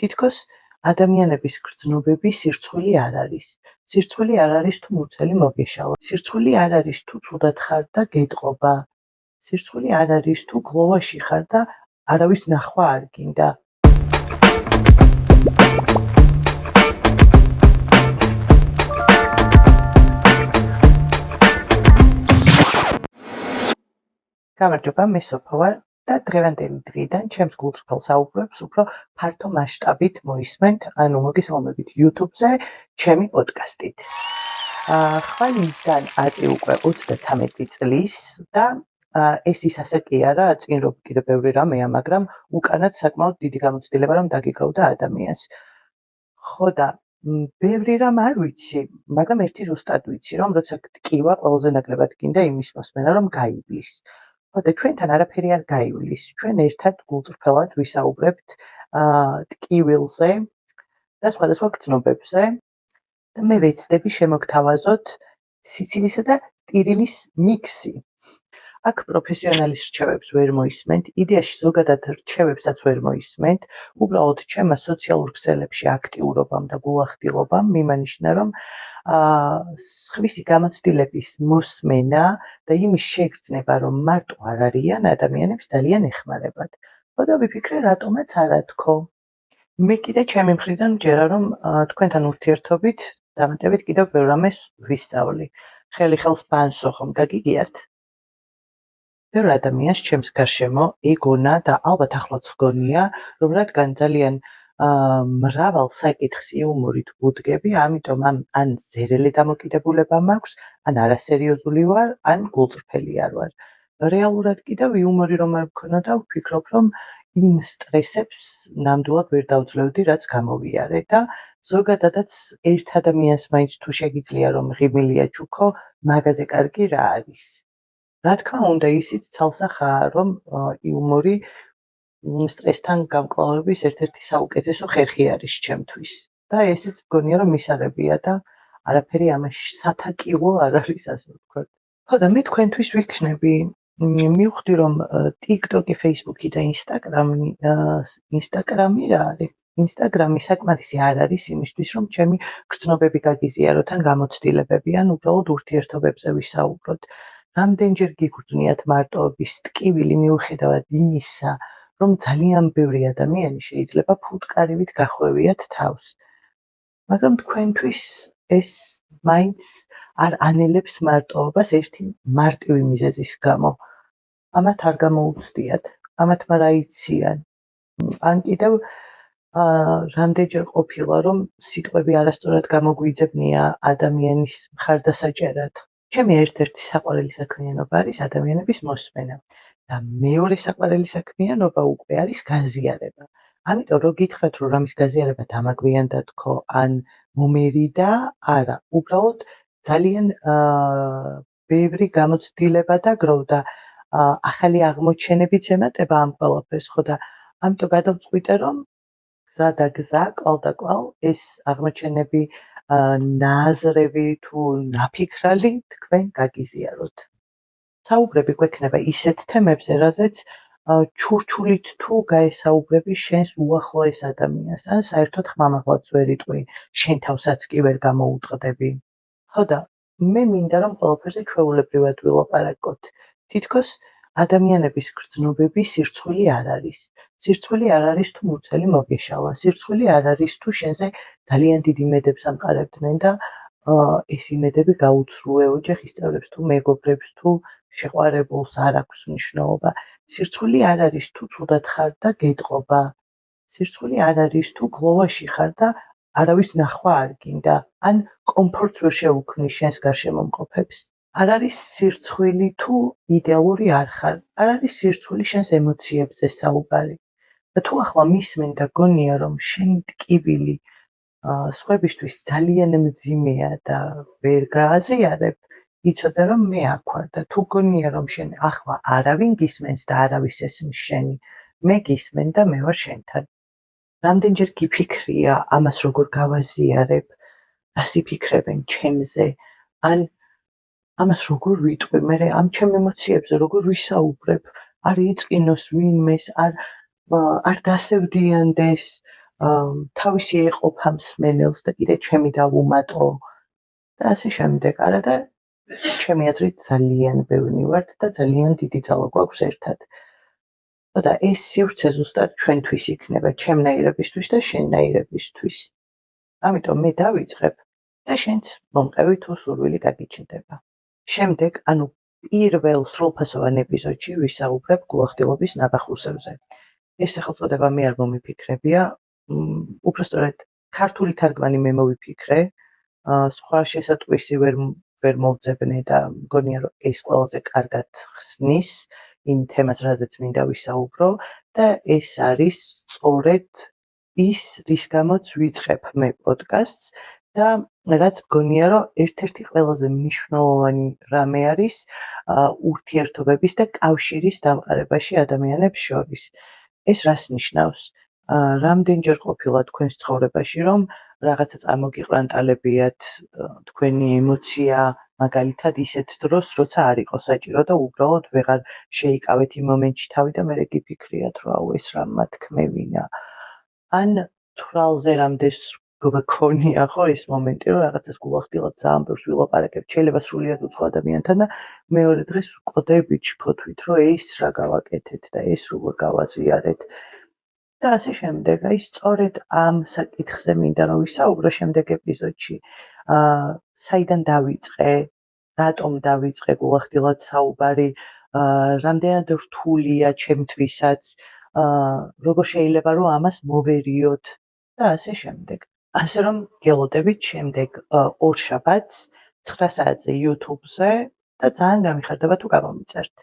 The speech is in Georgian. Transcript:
თითქოს ადამიანების გრძნობები სირცხვილი არ არის. სირცხვილი არ არის თუ მუცელი მოგეშალა. სირცხვილი არ არის თუ ცუდად ხარ და გეტყობა. სირცხვილი არ არის თუ გლოვაში ხარ და არავის ნახვა არ გინდა. გამარჯობა, მე სოფო ვარ და დღევანდელი დღიდან ჩემს გულწრფელ საუბრებს უფრო ფართო მასშტაბით მოისმენთ, ანუ მოგესალმებით YouTube-ზე ჩემი პოდკასტით. ხვალიდან აწი უკვე 33 წლის და ეს ის ასე კი არა, წინ რომ კიდევ ბევრი რამეა, მაგრამ უკანაც საკმაოდ დიდი გამოცდილება რომ დაგიგროვდა ადამიანს. ხო და ბევრი რამ არ ვიცი, მაგრამ ერთი ზუსტად ვიცი, რომ როცა გტკივა, ყველაზე ნაკლებად გინდა იმის მოსმენა, რომ გაივლის. ხო და ჩვენთან არაფერი არ გაივლის. ჩვენ ერთად გულწრფელად ვისაუბრებთ ტკივილზე და სხვადასხვა გრძნობებზე და მე ვეცდები შემოგთავაზოთ სიცილისა და ტირილის მიქსი. აქ პროფესიონალის რჩევებს ვერ მოისმენთ, იდეაში ზოგადად რჩევებსაც ვერ მოისმენთ, უბრალოდ ჩემმა სოციალურ ქსელებში აქტიურობამ და გულახდილობამ მიმანიშნა, რომ სხვისი გამოცდილების მოსმენა და იმის შეგრძნება, რომ მარტო არ არიან ადამიანებს ძალიან ეხმარებათ. ხო და ვიფიქრე, რატომაც არა თქო. მე კიდე ჩემი მხრიდან მჯერა, რომ თქვენთან ურთიერთობით დამატებით კიდევ ბევრ რამეს ვისწავლი. ხელი ხელს ბანსო ხომ გაგიგიათ? ბევრ ადამიანს ჩემს გარშემო ეგონა და ალბათ ახლაც გონია, რომ რადგან ძალიან მრავალ საკითხს იუმორით ვუდგები, ამიტომ ან ზერელი დამოკიდებულება მაქვს, ან არასერიოზული ვარ, ან გულწრფელი არ ვარ. რეალურად კიდევ იუმორი რომ არ მქონოდა, ვფიქრობ, რომ იმ სტრესებს ნამდვილად ვერ დავძლევდი, რაც გამოვიარე და ზოგადადაც ერთ ადამიანს მაინც თუ შეგიძლია რომ ღიმილია ჩუქო, მაგაზე კარგი რა არის. რა თქმა უნდა, ისიც ცალსახაა, რომ იუმორი სტრესთან გამკლავების ერთ-ერთი საუკეთესო ხერხი არის ჩემთვის. და ესეც მგონია, რომ მისაღებია და არაფერი ამაში სათაკილო არ არის, ასე ვთქვათ. ხო და მე თქვენთვის ვიქნები, მივხვდი, რომ TikTok-ი, Facebook-ი და Instagram-ი რა არის? Instagram-ი საკმარისი არ არის იმისთვის, რომ ჩემი გრძნობები გაგიზიაროთ ან გამოცდილებები, ან უბრალოდ ურთიერთობებზე ვისაუბროთ. რამდენჯერ გიგრძნიათ მარტოობის ტკივილი მიუხედავად იმისა, რომ ძალიან ბევრი ადამიანი შეიძლება ფუტკარივით გახვევიათ თავს. მაგრამ თქვენთვის ეს მაინც არ ანელებს მარტოობას ერთი მარტივი მიზეზის გამო. ამათ არ გამოუცდიათ, ამათ მარ აიციან. ან კიდევ რამდენჯერ ყოფილა, რომ სიტყვები არასწორად გამოგვიძებნია ადამიანის მხარდასაჭერად. ჩემი ერთ-ერთი საყვარელი საქმიანობა არის ადამიანების მოსმენა და მეორე საყვარელი საქმიანობა უკვე არის გაზიარება. ამიტომ რო გითხრათ, რომ რამის გაზიარება დამაგვიანდა თქო, ან მომერიდა, არა, უბრალოდ ძალიან ბევრი გამოცდილება დაგროვდა, ახალი აღმოჩენებიც ემატება ამ ყველაფერს, ხო და ამიტომ გადავწყვიტე, რომ გზა და გზა, კვალ და კვალ ეს აღმოჩენები ნააზრები თუ ნაფიქრალი თქვენ გაგიზიაროთ. საუბრები გვექნება ისეთ თემებზე, რაზეც ჩურჩულით თუ გაესაუბრები შენს უახლოეს ადამიანს, ან საერთოდ ხმამაღლაც ვერ იტყვი, შენ თავსაც კი ვერ გამოუტყდები. ხო და მე მინდა, რომ ყველაფერზე ჩვეულებრივად ვილაპარაკოთ. თითქოს ადამიანების გრძნობები სირცხვილი არ არის. სირცხვილი არ არის თუ მუცელი მოგეშალა. სირცხვილი არ არის თუ შენზე ძალიან დიდ იმედებს ამყარებდნენ და ეს იმედები გაუცრუე ოჯახის წევრებს თუ მეგობრებს თუ შეყვარებულს არ აქვს მნიშვნელობა. სირცხვილი არ არის თუ ცუდად ხარ და გეტყობა. სირცხვილი არ არის თუ გლოვაში ხარ და არავის ნახვა არ გინდა, ან კომფორტს ვერ შეუქმნის შენს გარშემო მყოფებს. არ არის სირცხვილი თუ იდეალური არ ხარ. არ არის სირცხვილი შენს ემოციებზე საუბარი. და თუ ახლა მისმენ და გონია, რომ შენი ტკივილი სხვებისთვის ძალიან მძიმეა და ვერ გააზიარებ, იცოდე, რომ მე აქ ვარ და თუ გონია, რომ შენ ახლა არავინ გისმენს და არავის ესმის შენი, მე გისმენ და მე ვარ შენთან. რამდენჯერ გიფიქრია ამას როგორ გავაზიარებ, რას იფიქრებენ ჩემზე, ან ამას როგორ ვიტყვი, მე ამ ჩემ ემოციებზე როგორ ვისაუბრებ, არ იწყინოს ვინმეს, არ დასევდიანდეს, თავისი ეყოფა მსმენელს და კიდე ჩემი დავუმატო და ასე შემდეგ. არა და ჩემი აზრით ძალიან ბევრი ვართ და ძალიან დიდი ძალა გვაქვს ერთად. და ეს სივრცე ზუსტად ჩვენთვის იქნება, ჩემნაირებისთვის და შენნაირებისთვის. ამიტომ მე დავიწყებ და შენც მომყევი თუ სურვილი გაგიჩნდება. შემდეგ, პირველ სრულფასოვან ეპიზოდში ვისაუბრებ გულახდილობის ნაბახურსებზე. ეს სახელწოდება მე არ მომიფიქრებია, უпростоრად ქართული თარგმანი მე მოვიფიქრე, სხვა შესატყვისი ვერ მოვძებნე და მგონია რომ ეს ყველაზე კარგად ხსნის იმ თემას, რაზეც მინდა ვისაუბრო და ეს არის სწორედ ის, რის გამოც ვიწყებ მე პოდკასტს და რაც მგონია რომ ერთ-ერთი ყველაზე მნიშვნელოვანი რამე არის ურთიერთობების და კავშირის დამყარებაში ადამიანებს შორის. ეს რას ნიშნავს? რამდენჯერ ყოფილა თქვენს ცხოვრებაში, რომ რაღაცა წარმოგიყრანტალებიათ თქვენი ემოცია, მაგალითად ისეთ დროს, როცა არ იყო საჭირო და უბრალოდ ვეღარ შეიკავეთ იმ მომენტში თავი და მერე გიფიქრიათ, რომ აუ ეს რა მათქმევინა. ან თვალზე რამდენს გვქონია ხო ეს მომენტი, რომ რაღაცას გულახდილად ძალიან ბევრს ვილაპარაკებ, შეიძლება სრულიად უცხო ადამიანთან და მეორე დღეს ვკვდებით შფოთვით, რომ ეს რა გავაკეთეთ და ეს როგორ გავაზიარეთ. და ასე შემდეგ. აი სწორედ ამ საკითხზე მინდა რომ ვისაუბრო შემდეგ ეპიზოდში. საიდან დავიწყე, რატომ დავიწყე გულახდილად საუბარი, რამდენად რთულია ჩემთვისაც, როგორ შეიძლება რომ ამას მოვერიოთ და ასე შემდეგ. ასე რომ გელოდებით შემდეგ ორშაბათს 9 საათზე YouTube-ზე და ძალიან გამიხარდება თუ გამომიწერთ.